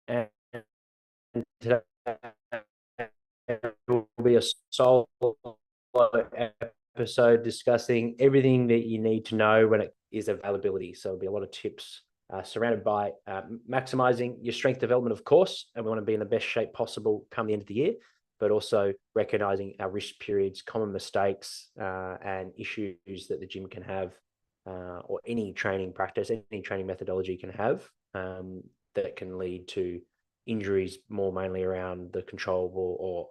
And today will be a solo episode discussing everything that you need to know when it is availability. So there'll be a lot of tips surrounded by maximizing your strength development, of course, and we want to be in the best shape possible come the end of the year, but also recognizing our risk periods, common mistakes, and issues that the gym can have, or any training practice, any training methodology can have, that can lead to injuries, more mainly around the controllable or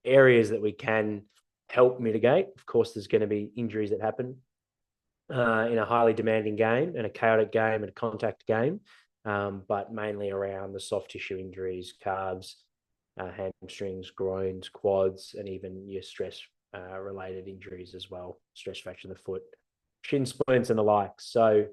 areas that we can help mitigate. Of course, there's going to be injuries that happen in a highly demanding game and a chaotic game and a contact game, but mainly around the soft tissue injuries, calves, hamstrings, groins, quads, and even your stress related injuries as well, stress fracture of the foot, shin splints, and the like. So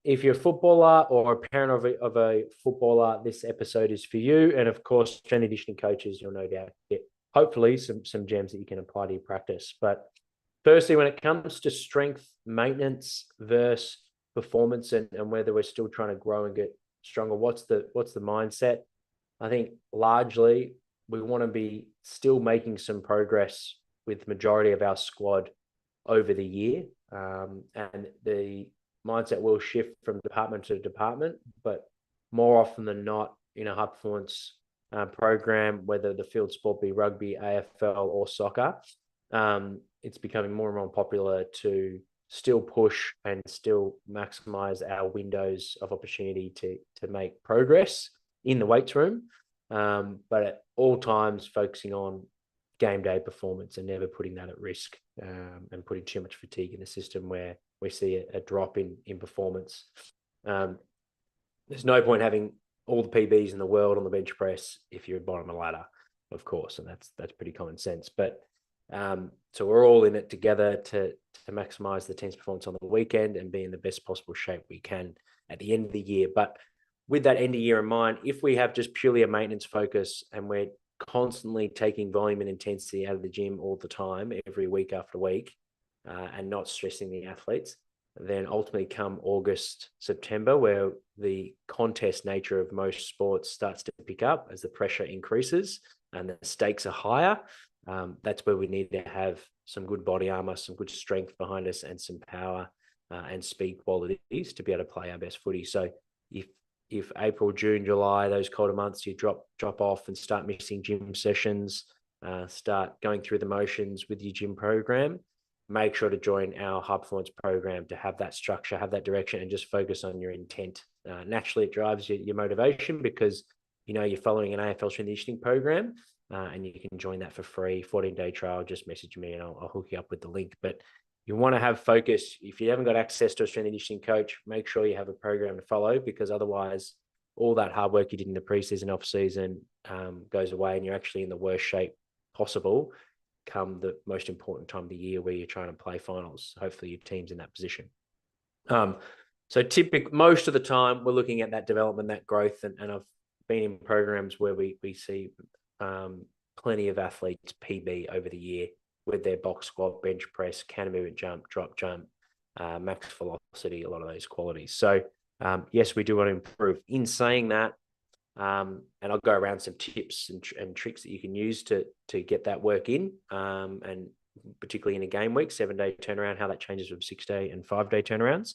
if you're a footballer or a parent of a footballer, this episode is for you. And of course, strength and conditioning coaches, you'll no doubt get hopefully some gems that you can apply to your practice. But firstly, when it comes to strength maintenance versus performance, and whether we're still trying to grow and get stronger, what's the mindset? I think largely we want to be still making some progress with the majority of our squad over the year. And the mindset will shift from department to department, but more often than not, in a high performance program, whether the field sport be rugby, AFL, or soccer, it's becoming more and more popular to still push and still maximize our windows of opportunity to make progress in the weights room, but at all times focusing on game day performance and never putting that at risk, and putting too much fatigue in the system where we see a drop in performance. There's no point having all the PBs in the world on the bench press if you're bottom of the ladder, of course, and that's pretty common sense. But so we're all in it together to maximize the team's performance on the weekend and be in the best possible shape we can at the end of the year. But with that end of year in mind, if we have just purely a maintenance focus and we're constantly taking volume and intensity out of the gym all the time, every week after week, and not stressing the athletes, then ultimately come August, September, where the contest nature of most sports starts to pick up as the pressure increases and the stakes are higher. That's where we need to have some good body armor, some good strength behind us, and some power and speed qualities to be able to play our best footy. So if April, June, July, those colder months, you drop off and start missing gym sessions, start going through the motions with your gym program, make sure to join our high performance program to have that structure, have that direction, and just focus on your intent. Naturally, it drives your motivation because you're following an AFL strength and conditioning program, and you can join that for free, 14-day trial. Just message me and I'll hook you up with the link. But you want to have focus. If you haven't got access to a strength and conditioning coach, make sure you have a program to follow, because otherwise all that hard work you did in the preseason, off season, goes away, and you're actually in the worst shape possible come the most important time of the year where you're trying to play finals. Hopefully your team's in that position. So most of the time we're looking at that development, that growth, and I've been in programs where we see plenty of athletes PB over the year with their box squat, bench press, counter movement jump, drop jump, max velocity, a lot of those qualities. So yes, we do want to improve. In saying that, and I'll go around some tips and tricks that you can use to get that work in, and particularly in a game week, 7-day turnaround, how that changes from 6-day and 5-day turnarounds.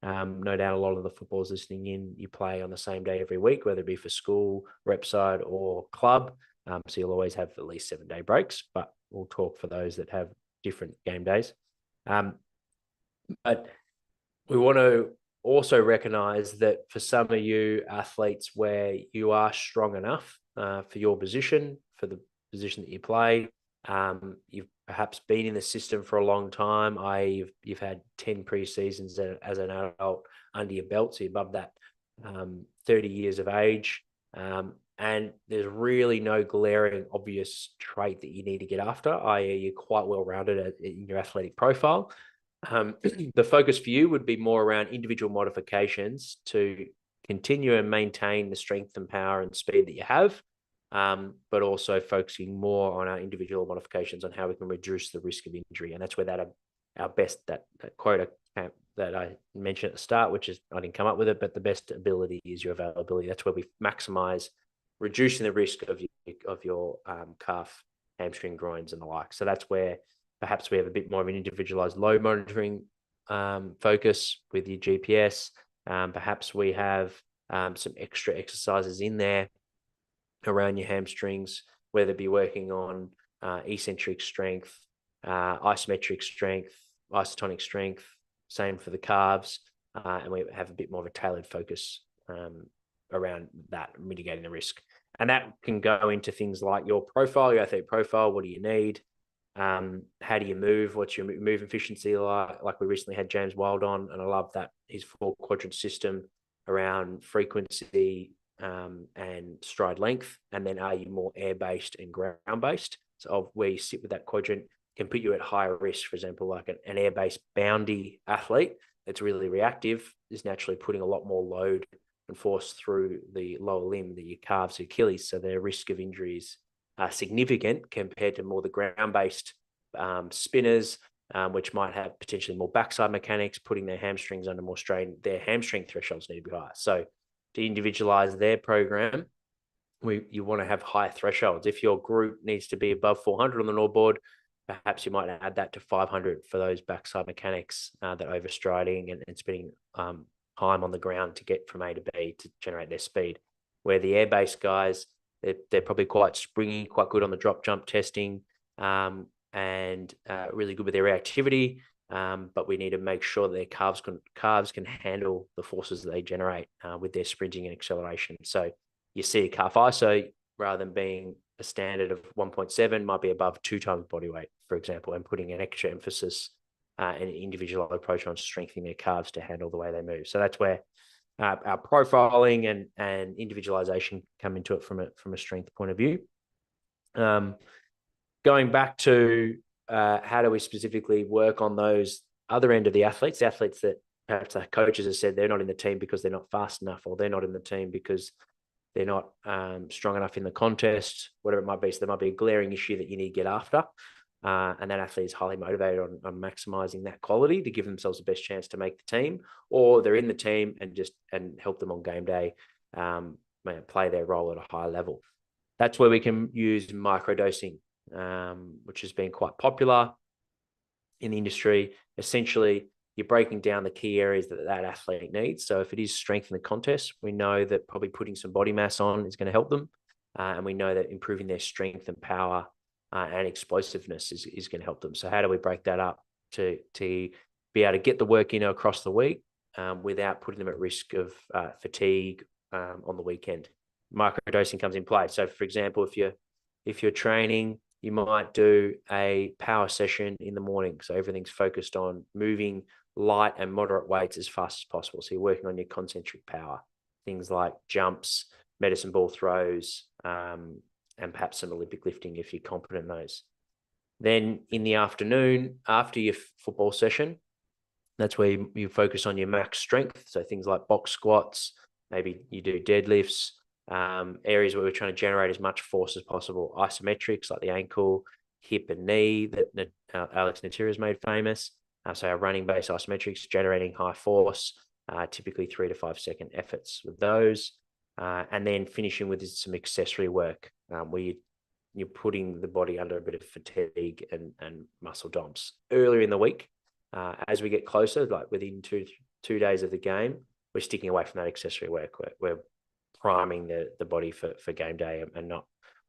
No doubt a lot of the footballers listening in, you play on the same day every week, whether it be for school, rep side, or club. So you'll always have at least 7-day breaks, but we'll talk for those that have different game days. But we want to also recognize that for some of you athletes where you are strong enough for your position, for the position that you play, you've perhaps been in the system for a long time, i.e. you've had 10 pre-seasons as an adult under your belt, so you're above that 30 years of age, and there's really no glaring obvious trait that you need to get after, i.e. you're quite well-rounded in your athletic profile. The focus for you would be more around individual modifications to continue and maintain the strength and power and speed that you have, but also focusing more on our individual modifications on how we can reduce the risk of injury. And that's where that quote that I mentioned at the start, which is I didn't come up with it, but the best ability is your availability. That's where we maximize reducing the risk of your calf, hamstring, groins, and the like. So that's where perhaps we have a bit more of an individualized load monitoring focus with your GPS. Perhaps we have some extra exercises in there around your hamstrings, whether it be working on eccentric strength, isometric strength, isotonic strength, same for the calves. And we have a bit more of a tailored focus around that, mitigating the risk. And that can go into things like your profile, your athlete profile. What do you need? How do you move? What's your move efficiency like? Like we recently had James Wild on, and I love that his 4-quadrant system around frequency and stride length. And then are you more air-based and ground-based? So where you sit with that quadrant can put you at higher risk. For example, like an air-based boundy athlete that's really reactive is naturally putting a lot more load and force through the lower limb, your calves, Achilles. So their risk of injuries are significant compared to more the ground-based spinners, which might have potentially more backside mechanics, putting their hamstrings under more strain. Their hamstring thresholds need to be higher. So to individualize their program, you want to have higher thresholds. If your group needs to be above 400 on the NOR, perhaps you might add that to 500 for those backside mechanics, that overstriding and spending time on the ground to get from A to B to generate their speed. Where the air-based guys, they're probably quite springy, quite good on the drop jump testing, and really good with their reactivity. But we need to make sure that their calves can handle the forces that they generate with their sprinting and acceleration. So you see a calf ISO, rather than being a standard of 1.7, might be above 2 times body weight, for example, and putting an extra emphasis and an individual approach on strengthening their calves to handle the way they move. So that's where our profiling and individualization come into it from a strength point of view. Going back to how do we specifically work on those other end of the athletes that perhaps the coaches have said they're not in the team because they're not fast enough, or they're not in the team because they're not strong enough in the contest, whatever it might be. So there might be a glaring issue that you need to get after. And that athlete is highly motivated on maximizing that quality to give themselves the best chance to make the team, or they're in the team and help them on game day, play their role at a high level. That's where we can use microdosing, which has been quite popular in the industry. Essentially, you're breaking down the key areas that athlete needs. So if it is strength in the contest, we know that probably putting some body mass on is going to help them. And we know that improving their strength and power and explosiveness is going to help them. So how do we break that up to be able to get the work in across the week without putting them at risk of fatigue on the weekend? Microdosing comes in play. So for example, if you're training, you might do a power session in the morning. So everything's focused on moving light and moderate weights as fast as possible. So you're working on your concentric power, things like jumps, medicine ball throws, and perhaps some Olympic lifting if you're competent in those. Then in the afternoon, after your football session, that's where you focus on your max strength. So things like box squats, maybe you do deadlifts, areas where we're trying to generate as much force as possible. Isometrics like the ankle, hip and knee that Alex Natira has made famous. So our running-based isometrics, generating high force, typically 3 to 5 second efforts with those. And then finishing with some accessory work where you're putting the body under a bit of fatigue and muscle dumps earlier in the week. As we get closer, like within two days of the game, we're sticking away from that accessory work. We're priming the body for game day, and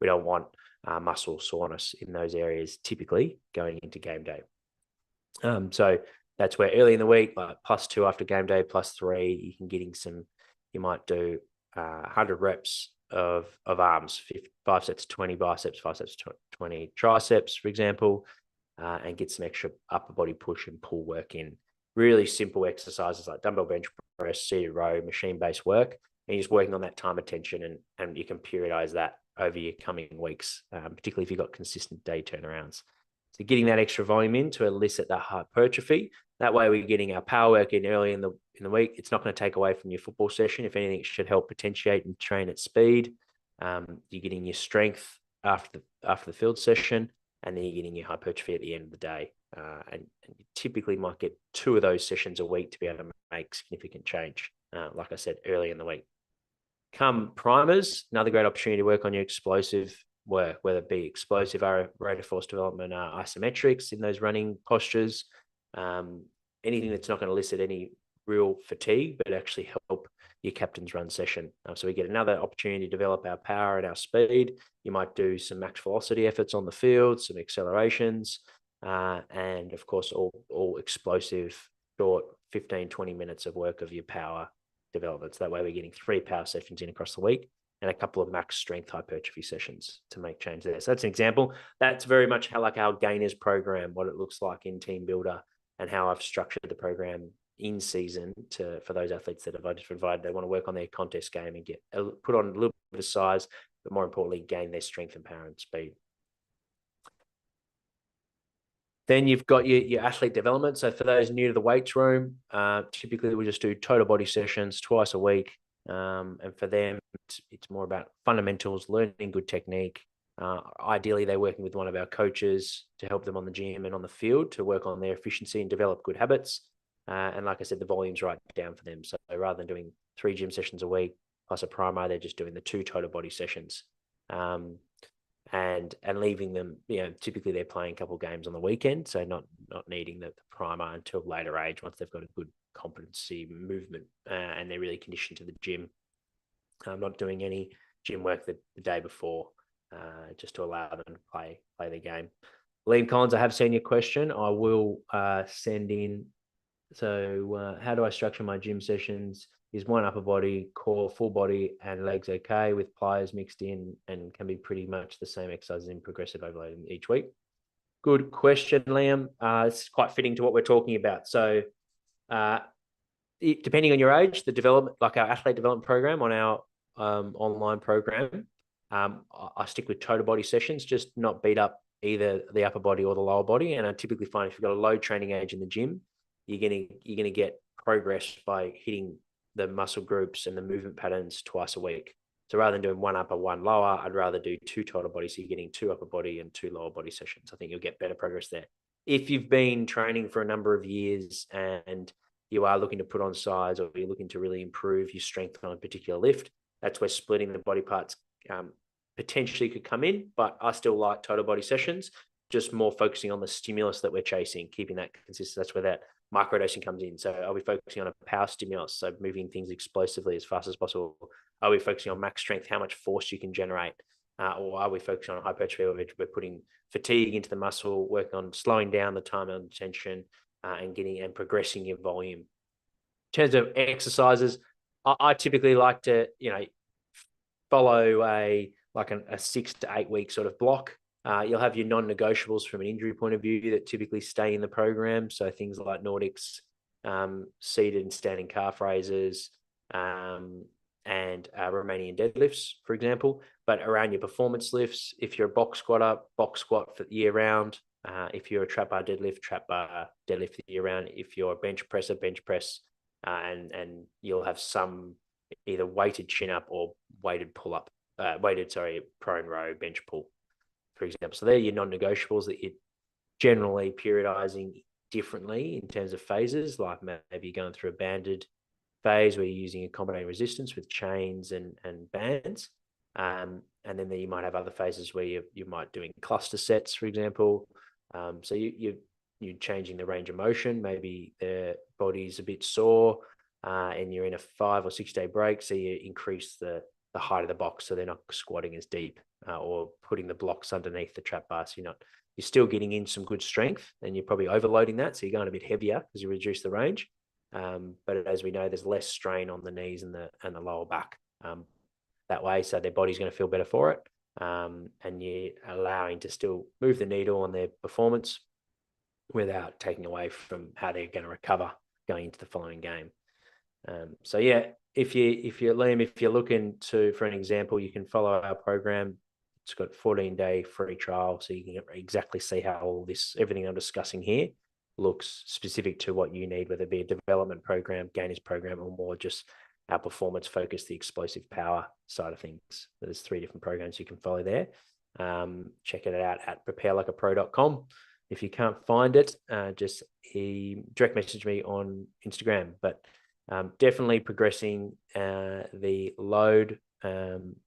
we don't want muscle soreness in those areas typically going into game day. So that's where early in the week, like +2 after game day, +3, you can getting some. You might do 100 reps of arms, 5 sets of 20 biceps, 5 sets of 20 triceps, for example, and get some extra upper body push and pull work in. Really simple exercises like dumbbell bench press, seated row, machine-based work, and you're just working on that time attention, and you can periodize that over your coming weeks, particularly if you've got consistent day turnarounds. So getting that extra volume in to elicit that hypertrophy. That way we're getting our power work in early in the week. It's not going to take away from your football session. If anything, it should help potentiate and train at speed. You're getting your strength after the field session, and then you're getting your hypertrophy at the end of the day. And you typically might get 2 of those sessions a week to be able to make significant change, like I said, early in the week. Come primers, another great opportunity to work on your explosive work, whether it be explosive rate of force development, isometrics in those running postures, anything that's not going to elicit any real fatigue, but actually help your captain's run session. So we get another opportunity to develop our power and our speed. You might do some max velocity efforts on the field, some accelerations, and of course, all explosive, short 15, 20 minutes of work of your power development. So that way we're getting 3 power sessions in across the week and a couple of max strength hypertrophy sessions to make change there. So that's an example. That's very much how like our gainers program, what it looks like in Team Builder, and how I've structured the program in season for those athletes that I've identified they want to work on their contest game and put on a little bit of size, but more importantly, gain their strength and power and speed. Then you've got your athlete development. So for those new to the weights room, typically we just do total body sessions twice a week. And for them, it's more about fundamentals, learning good technique. Ideally, they're working with one of our coaches to help them on the gym and on the field to work on their efficiency and develop good habits. And like I said, the volume's right down for them. So rather than doing 3 gym sessions a week plus a primer, they're just doing the 2 total body sessions. And leaving them, typically they're playing a couple of games on the weekend, so not needing the primer until later age once they've got a good competency movement and they're really conditioned to the gym. I'm not doing any gym work the day before, just to allow them to play the game. Liam Collins, I have seen your question. I will send in. So how do I structure my gym sessions? Is one upper body, core, full body, and legs okay with plyos mixed in, and can be pretty much the same exercises in progressive overload each week? Good question, Liam. It's quite fitting to what we're talking about. So depending on your age, the development, like our athlete development program on our online program, I stick with total body sessions, just not beat up either the upper body or the lower body. And I typically find if you've got a low training age in the gym, you're gonna get progress by hitting the muscle groups and the movement patterns twice a week. So rather than doing 1 upper, 1 lower, I'd rather do 2 total body. So you're getting 2 upper body and 2 lower body sessions. I think you'll get better progress there. If you've been training for a number of years and you are looking to put on size, or you're looking to really improve your strength on a particular lift, that's where splitting the body parts potentially could come in. But I still like total body sessions, just more focusing on the stimulus that we're chasing, keeping that consistent. That's where that microdosing comes in. So are we focusing on a power stimulus, so moving things explosively as fast as possible? Are we focusing on max strength, how much force you can generate? Or are we focusing on hypertrophy, where we're putting fatigue into the muscle, working on slowing down the time under tension, and progressing your volume? In terms of exercises, I typically like to, follow a 6 to 8 week sort of block. You'll have your non-negotiables from an injury point of view that typically stay in the program. So things like Nordics, seated and standing calf raises, and Romanian deadlifts, for example. But around your performance lifts, if you're a box squatter, box squat for year round. If you're a trap bar deadlift year round. If you're a bench presser, bench press, and you'll have some either weighted chin up or weighted pull up, prone row bench pull, for example. So they're your non-negotiables that you're generally periodizing differently in terms of phases, like maybe you're going through a banded phase where you're using accommodating resistance with chains and bands. And then you might have other phases where you might doing cluster sets, for example. So you're changing the range of motion. Maybe the body's a bit sore and you're in a 5 or 6 day break. So you increase the height of the box so they're not squatting as deep, or putting the blocks underneath the trap bar. So you're still getting in some good strength, and you're probably overloading that. So you're going a bit heavier because you reduce the range. But as we know, there's less strain on the knees and the lower back that way. So their body's going to feel better for it. And you're allowing to still move the needle on their performance without taking away from how they're going to recover going into the following game. So yeah, if you're looking for an example, you can follow our program. It's got 14-day free trial, so you can exactly see how everything I'm discussing here looks specific to what you need, whether it be a development program, gainers program, or more just our performance focus, the explosive power side of things. There's 3 different programs you can follow there. checking it out at preparelikeapro.com. If you can't find it, just direct message me on Instagram. But definitely progressing the load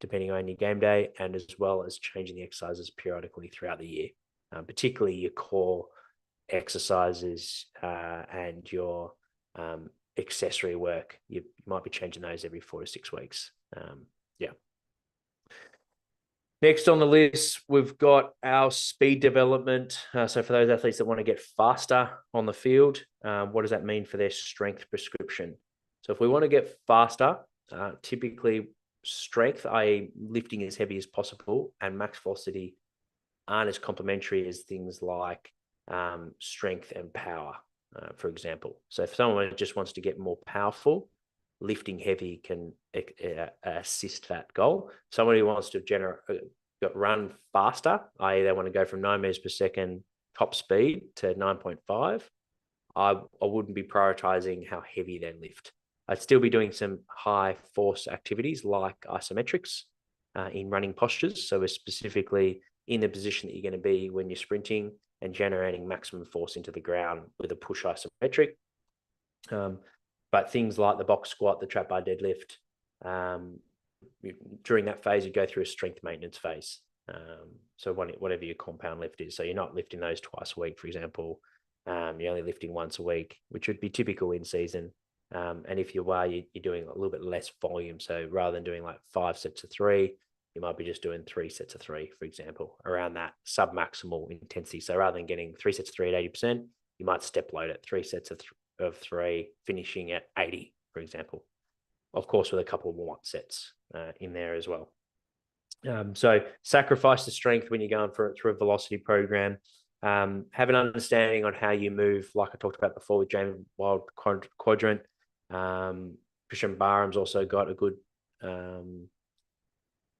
depending on your game day, and as well as changing the exercises periodically throughout the year, particularly your core exercises and your accessory work. You might be changing those every 4 to 6 weeks. Yeah. Next on the list, we've got our speed development. So for those athletes that want to get faster on the field, what does that mean for their strength prescription? So if we want to get faster, typically strength, i.e. lifting as heavy as possible, and max velocity aren't as complementary as things like strength and power, for example. So if someone just wants to get more powerful, lifting heavy can assist that goal. Someone who wants to run faster, i.e. they want to go from 9 meters per second top speed to 9.5, I wouldn't be prioritizing how heavy they lift. I'd still be doing some high force activities like isometrics in running postures. So we're specifically in the position that you're going to be when you're sprinting and generating maximum force into the ground with a push isometric. But things like the box squat, the trap bar deadlift, during that phase, you go through a strength maintenance phase. So whatever your compound lift is. So you're not lifting those twice a week, for example. You're only lifting once a week, which would be typical in season. And if you are, you're doing a little bit less volume. So rather than doing like 5 sets of 3, you might be just doing 3 sets of 3, for example, around that sub-maximal intensity. So rather than getting 3 sets of 3 at 80%, you might step load at 3 sets of 3, finishing at 80, for example. Of course, with a couple of warm-up sets in there as well. So sacrifice the strength when you're going through a velocity program. Have an understanding on how you move, like I talked about before with James Wild quadrant. Christian Barham's also got a good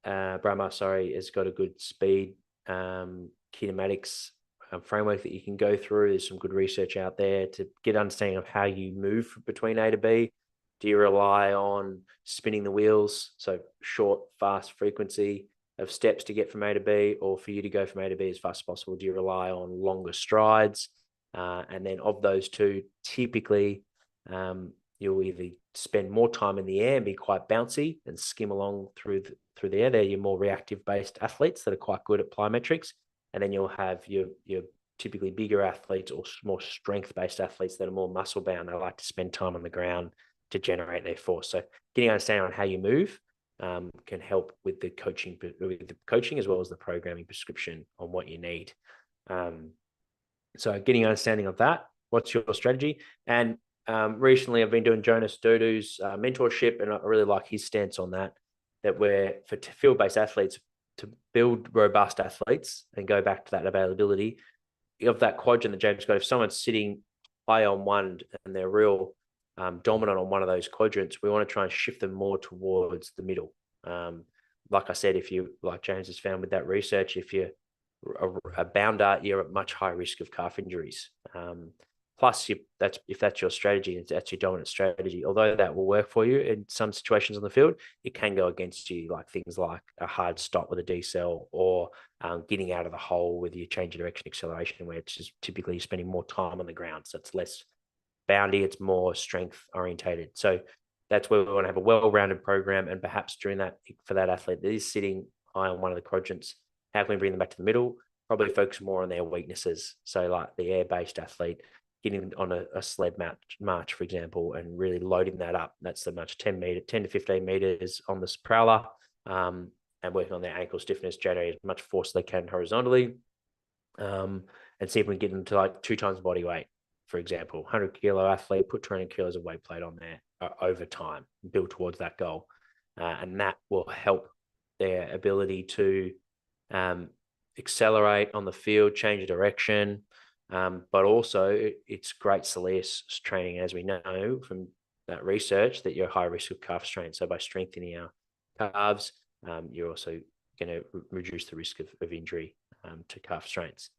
Brahma, has got a good speed kinematics framework that you can go through. There's some good research out there to get understanding of how you move between A to B. Do you rely on spinning the wheels, so short, fast frequency of steps to get from A to B, or for you to go from A to B as fast as possible? Do you rely on longer strides? And then of those two, typically you'll either spend more time in the air and be quite bouncy and skim along through the air. They're your more reactive-based athletes that are quite good at plyometrics. And then you'll have your typically bigger athletes or more strength-based athletes that are more muscle-bound. They like to spend time on the ground to generate their force. So getting understanding on how you move can help with the coaching as well as the programming prescription on what you need. So getting understanding of that, what's your strategy? And recently I've been doing Jonas Dudu's mentorship, and I really like his stance on that we're for field-based athletes to build robust athletes and go back to that availability of that quadrant that James got. If someone's sitting high on one and they're real dominant on one of those quadrants, we want to try and shift them more towards the middle. Like I said, if you, like James has found with that research, if you're a bounder, you're at much higher risk of calf injuries. Plus, if that's your strategy, that's your dominant strategy, although that will work for you in some situations on the field, it can go against you, like things like a hard stop with a decel, or getting out of the hole with your change of direction acceleration, where it's just typically you're spending more time on the ground. So it's less boundy, it's more strength orientated. So that's where we want to have a well-rounded program, and perhaps during that, for that athlete that is sitting high on one of the quadrants, how can we bring them back to the middle? Probably focus more on their weaknesses. So like the air-based athlete, getting on a sled march, for example, and really loading that up. That's the much 10 to 15 meters on this prowler, and working on their ankle stiffness, generate as much force as they can horizontally, and see if we can get them to like 2 times body weight, for example. 100-kilo athlete, put 200 kilos of weight plate on there over time, build towards that goal. And that will help their ability to accelerate on the field, change of direction. But also it's great soleus training, as we know from that research, that you're high risk of calf strain. So by strengthening our calves, you're also going to reduce the risk of injury to calf strains.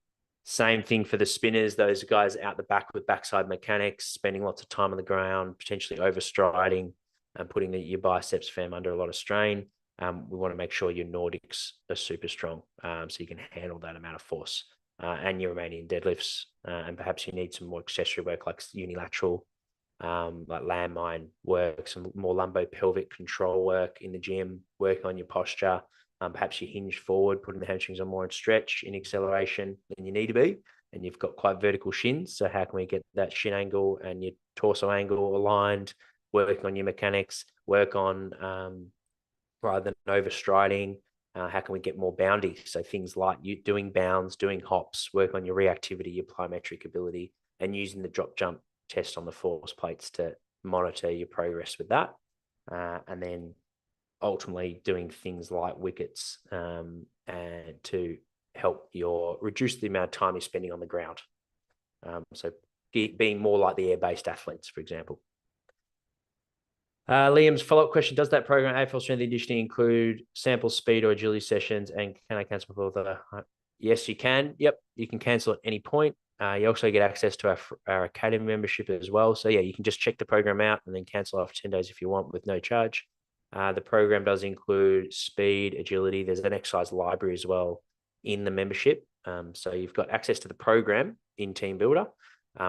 Same thing for the spinners, those guys out the back with backside mechanics, spending lots of time on the ground, potentially overstriding and putting your biceps fem under a lot of strain. we want to make sure your Nordics are super strong, so you can handle that amount of force, and your Romanian deadlifts, and perhaps you need some more accessory work like unilateral, like landmine work, some more lumbo-pelvic control work in the gym, working on your posture. Perhaps you hinge forward, putting the hamstrings on more in stretch, in acceleration than you need to be, and you've got quite vertical shins. So how can we get that shin angle and your torso angle aligned? Working on your mechanics, work on rather than overstriding. How can we get more boundy? So things like you doing bounds, doing hops, work on your reactivity, your plyometric ability, and using the drop jump test on the force plates to monitor your progress with that. And then ultimately doing things like wickets and to help reduce the amount of time you're spending on the ground. So being more like the air-based athletes, for example. Liam's follow-up question: does that program AFL strength and conditioning include sample speed or agility sessions? And can I cancel before the? Yes, you can. Yep, you can cancel at any point. You also get access to our academy membership as well. So yeah, you can just check the program out and then cancel after 10 days if you want with no charge. The program does include speed, agility. There's an exercise library as well in the membership. So you've got access to the program in Team Builder,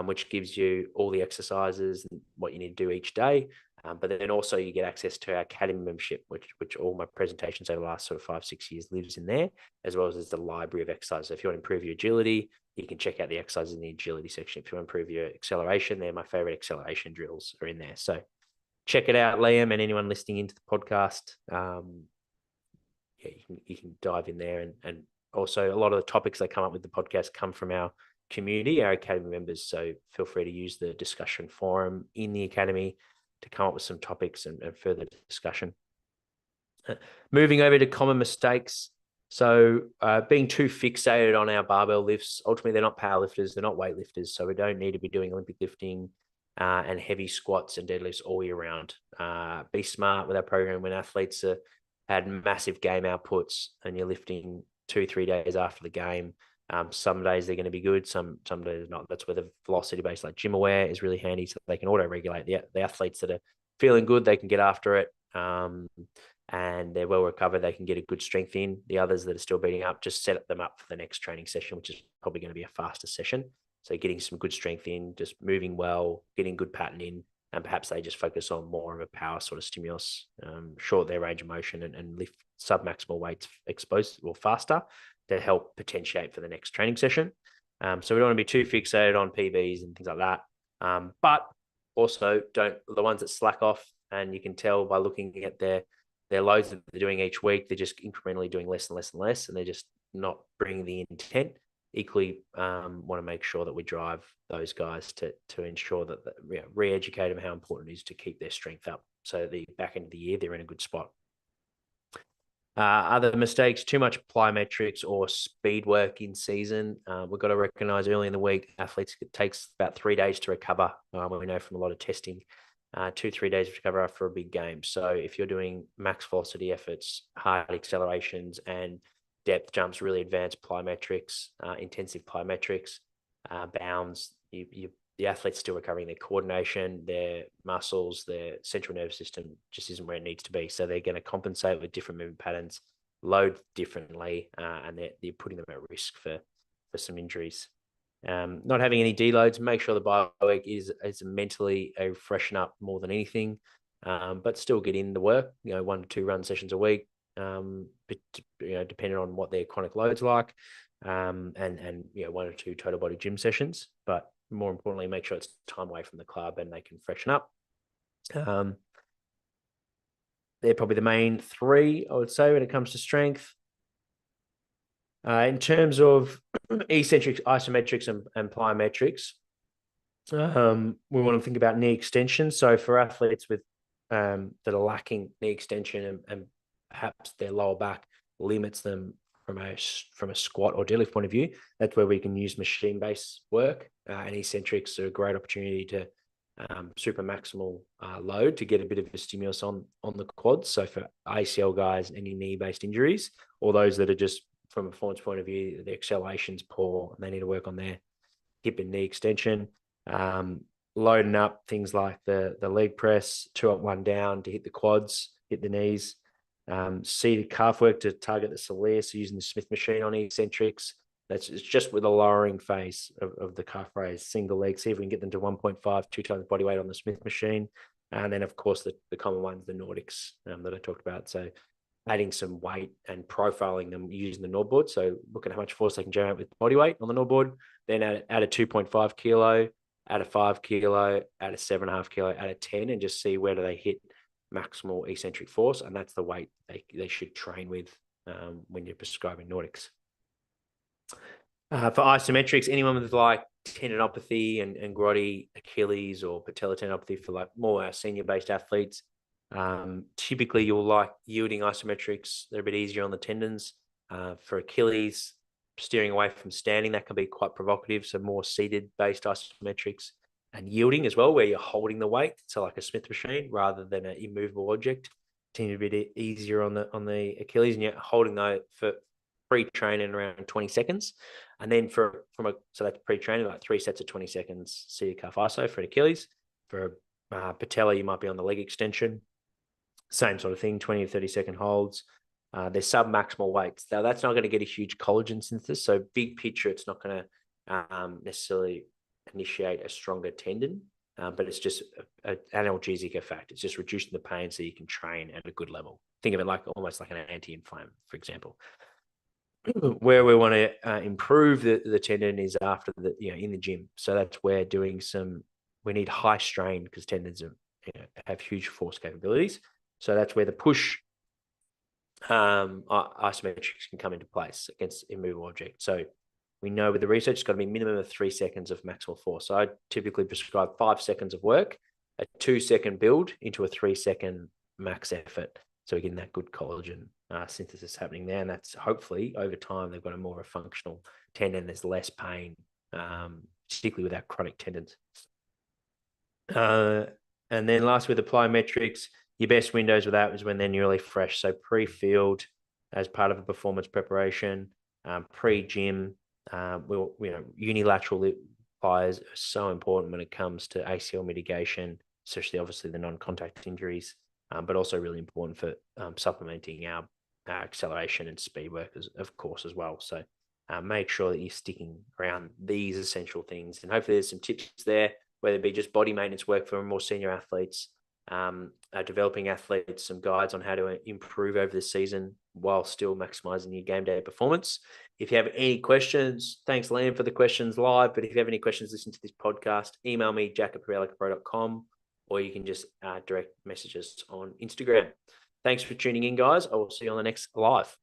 which gives you all the exercises and what you need to do each day. But then also you get access to our academy membership, which all my presentations over the last sort of 5-6 years lives in there, as well as the library of exercises. So if you want to improve your agility, you can check out the exercises in the agility section. If you want to improve your acceleration, they're my favorite acceleration drills are in there. So check it out, Liam, and anyone listening into the podcast. Yeah, you can dive in there, and also a lot of the topics that come up with the podcast come from our community, our academy members. So feel free to use the discussion forum in the academy to come up with some topics and further discussion. Moving over to common mistakes. So being too fixated on our barbell lifts, ultimately they're not powerlifters, they're not weightlifters. So we don't need to be doing Olympic lifting and heavy squats and deadlifts all year round. Be smart with our program when athletes had massive game outputs and you're lifting 2-3 days after the game. Some days they're going to be good, some days not. That's where the velocity based like gym aware is really handy, so they can auto regulate the athletes that are feeling good. They can get after it, and they're well recovered. They can get a good strength in. The others that are still beating up, just set them up for the next training session, which is probably going to be a faster session. So getting some good strength in, just moving well, getting good pattern in, and perhaps they just focus on more of a power sort of stimulus, short their range of motion and lift submaximal weights exposed or faster to help potentiate for the next training session. So we don't want to be too fixated on PBs and things like that. But also the ones that slack off, and you can tell by looking at their loads that they're doing each week, they're just incrementally doing less and less and less, and they're just not bringing the intent. Equally, want to make sure that we drive those guys to ensure that re-educate them how important it is to keep their strength up, so the back end of the year they're in a good spot. Other mistakes: too much plyometrics or speed work in season. We've got to recognize early in the week, athletes, it takes about 3 days to recover. We know from a lot of testing, 2-3 days to recover after a big game. So if you're doing max velocity efforts, hard accelerations, and depth jumps, really advanced plyometrics, intensive plyometrics, bounds, the athlete's still recovering their coordination, their muscles, their central nervous system just isn't where it needs to be. So they're going to compensate with different movement patterns, load differently, and they're putting them at risk for some injuries. Not having any deloads, make sure the bio week is mentally a freshen up more than anything, but still get in the work, 1 to 2 run sessions a week, but, depending on what their chronic load's like, and 1 or 2 total body gym sessions, but more importantly, make sure it's time away from the club and they can freshen up. They're probably the main 3, I would say, when it comes to strength. In terms of eccentrics, isometrics, and plyometrics, we want to think about knee extension. So for athletes with that are lacking knee extension and perhaps their lower back limits them from a squat or deadlift point of view, that's where we can use machine-based work, and eccentrics are a great opportunity to super maximal load to get a bit of a stimulus on the quads. So for ACL guys, any knee-based injuries, or those that are just from a performance point of view, the acceleration's poor and they need to work on their hip and knee extension. Loading up things like the leg press, 2 up, 1 down to hit the quads, hit the knees. Seated calf work to target the soleus using the Smith machine on eccentrics. It's just with a lowering phase of the calf raise, single leg. See if we can get them to 1.5, 2 times body weight on the Smith machine. And then, of course, the common ones, the Nordics that I talked about. So adding some weight and profiling them using the Nord board. So looking at how much force they can generate with body weight on the Nord board. Then add a 2.5 kilo, add a 5 kilo, add a 7.5 kilo, add a 10, and just see where do they hit maximal eccentric force. And that's the weight they should train with when you're prescribing Nordics. For isometrics, anyone with like tendinopathy and grotty Achilles or patellar tendinopathy for like more senior-based athletes, typically you'll like yielding isometrics. They're a bit easier on the tendons. For Achilles, steering away from standing, that can be quite provocative. So more seated-based isometrics and yielding as well, where you're holding the weight. So like a Smith machine rather than an immovable object. Tend to be a bit easier on the Achilles, and you're holding those for pre-training around 20 seconds. And then so that's pre-training, like 3 sets of 20 seconds seated calf iso for an Achilles. For patella, you might be on the leg extension. Same sort of thing, 20 to 30-second holds. They're sub-maximal weights. Now, that's not going to get a huge collagen synthesis. So big picture, it's not going to necessarily initiate a stronger tendon, but it's just an analgesic effect. It's just reducing the pain so you can train at a good level. Think of it like almost like an anti-inflammatory, for example. Where we want to improve the tendon is after in the gym. So that's where we need high strain because tendons have huge force capabilities. So that's where the push isometrics can come into place against immovable objects. So we know with the research, it's got to be a minimum of 3 seconds of maximal force. So I typically prescribe 5 seconds of work, a 2-second build into a 3-second max effort. So we're getting that good collagen synthesis happening there. And that's hopefully over time, they've got a more functional tendon. There's less pain, particularly with our chronic tendons. And then last with the plyometrics, your best windows with that is when they're nearly fresh. So pre-field as part of a performance preparation, pre-gym, unilateral plyos are so important when it comes to ACL mitigation, especially obviously the non-contact injuries, but also really important for supplementing our acceleration and speed work, of course, as well. So make sure that you're sticking around these essential things. And hopefully there's some tips there, whether it be just body maintenance work for more senior athletes, developing athletes, some guides on how to improve over the season while still maximizing your game day performance. If you have any questions, thanks, Liam, for the questions live. But if you have any questions, listen to this podcast, email me, jack@prealicapro.com, or you can just direct message us on Instagram. Thanks for tuning in, guys. I will see you on the next live.